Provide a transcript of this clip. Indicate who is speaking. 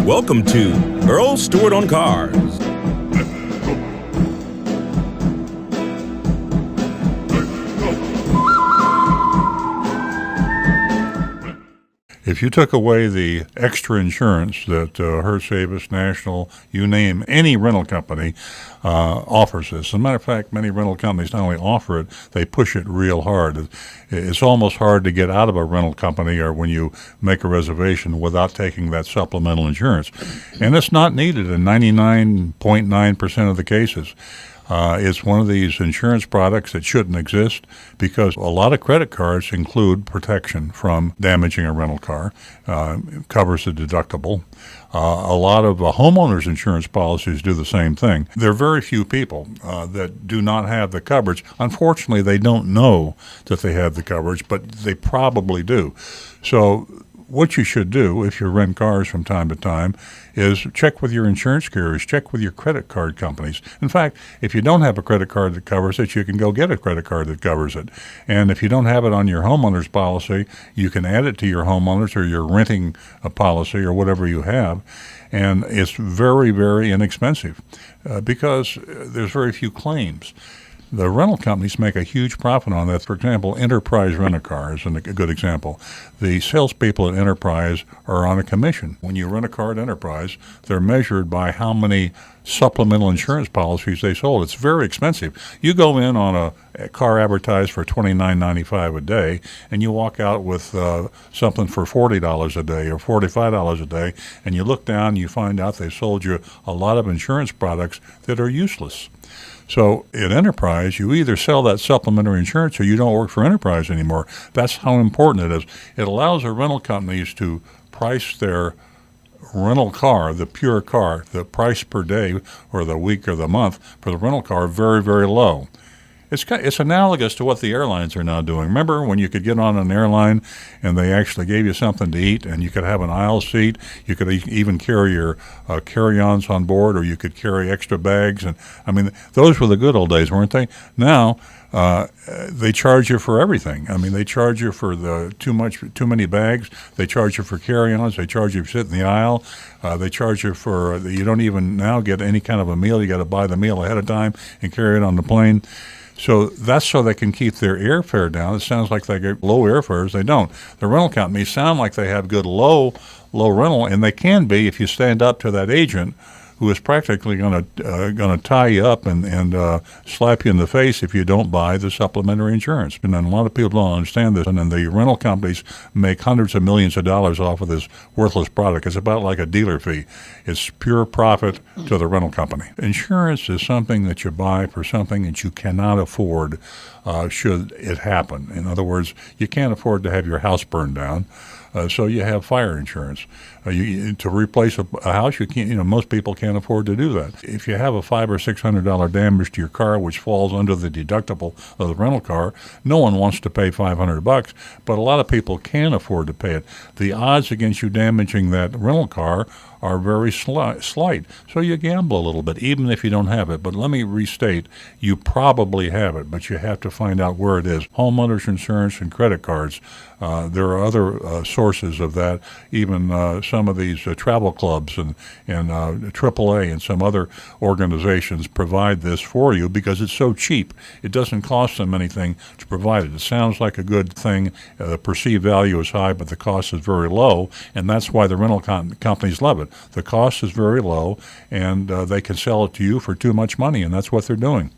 Speaker 1: Welcome to Earl Stewart on Cars.
Speaker 2: If you took away the extra insurance that Hertz, Avis, National, you name any rental company offers this. As a matter of fact, many rental companies not only offer it, they push it real hard. It's almost hard to get out of a rental company or when you make a reservation without taking that supplemental insurance. And it's not needed in 99.9% of the cases. It's one of these insurance products that shouldn't exist because a lot of credit cards include protection from damaging a rental car. It covers the deductible. A lot of homeowners insurance policies do the same thing. There are very few people that do not have the coverage. Unfortunately, they don't know that they have the coverage, but they probably do. So what you should do if you rent cars from time to time is check with your insurance carriers, check with your credit card companies. In fact, if you don't have a credit card that covers it, you can go get a credit card that covers it. And if you don't have it on your homeowner's policy, you can add it to your homeowner's or your renting policy or whatever you have. And it's very, very inexpensive because there's very few claims. The rental companies make a huge profit on that. For example, Enterprise Rent-A-Car is a good example. The salespeople at Enterprise are on a commission. When you rent a car at Enterprise, they're measured by how many supplemental insurance policies they sold. It's very expensive. You go in on a car advertised for $29.95 a day, and you walk out with something for $40 a day or $45 a day, and you look down and you find out they sold you a lot of insurance products that are useless. So at Enterprise, you either sell that supplementary insurance or you don't work for Enterprise anymore. That's how important it is. It allows the rental companies to price their rental car, the pure car, the price per day or the week or the month for the rental car very, very low. It's analogous to what the airlines are now doing. Remember when you could get on an airline and they actually gave you something to eat and you could have an aisle seat? You could even carry your carry-ons on board or you could carry extra bags. And I mean, those were the good old days, weren't they? Now they charge you for everything. I mean, they charge you for the too many bags. They charge you for carry-ons. They charge you for sitting in the aisle. They charge you for you don't even now get any kind of a meal. You got to buy the meal ahead of time and carry it on the plane. So that's so they can keep their airfare down. It sounds like they get low airfares. They don't. The rental companies sound like they have good low rental, and they can be if you stand up to that agent who is practically going to tie you up and slap you in the face if you don't buy the supplementary insurance. And then a lot of people don't understand this. And then the rental companies make hundreds of millions of dollars off of this worthless product. It's about like a dealer fee. It's pure profit to the rental company. Insurance is something that you buy for something that you cannot afford should it happen. In other words, you can't afford to have your house burned down. So you have fire insurance. To replace a house, you can't. Most people can't afford to do that. If you have a $500 or $600 damage to your car, which falls under the deductible of the rental car, no one wants to pay $500, but a lot of people can afford to pay it. The odds against you damaging that rental car are very slight. So you gamble a little bit, even if you don't have it. But let me restate, you probably have it, but you have to find out where it is. Homeowners insurance and credit cards. There are other sources of that, even some of these travel clubs and AAA and some other organizations provide this for you because it's so cheap. It doesn't cost them anything to provide it. It sounds like a good thing. The perceived value is high, but the cost is very low, and that's why the rental companies love it. The cost is very low, and they can sell it to you for too much money, and that's what they're doing.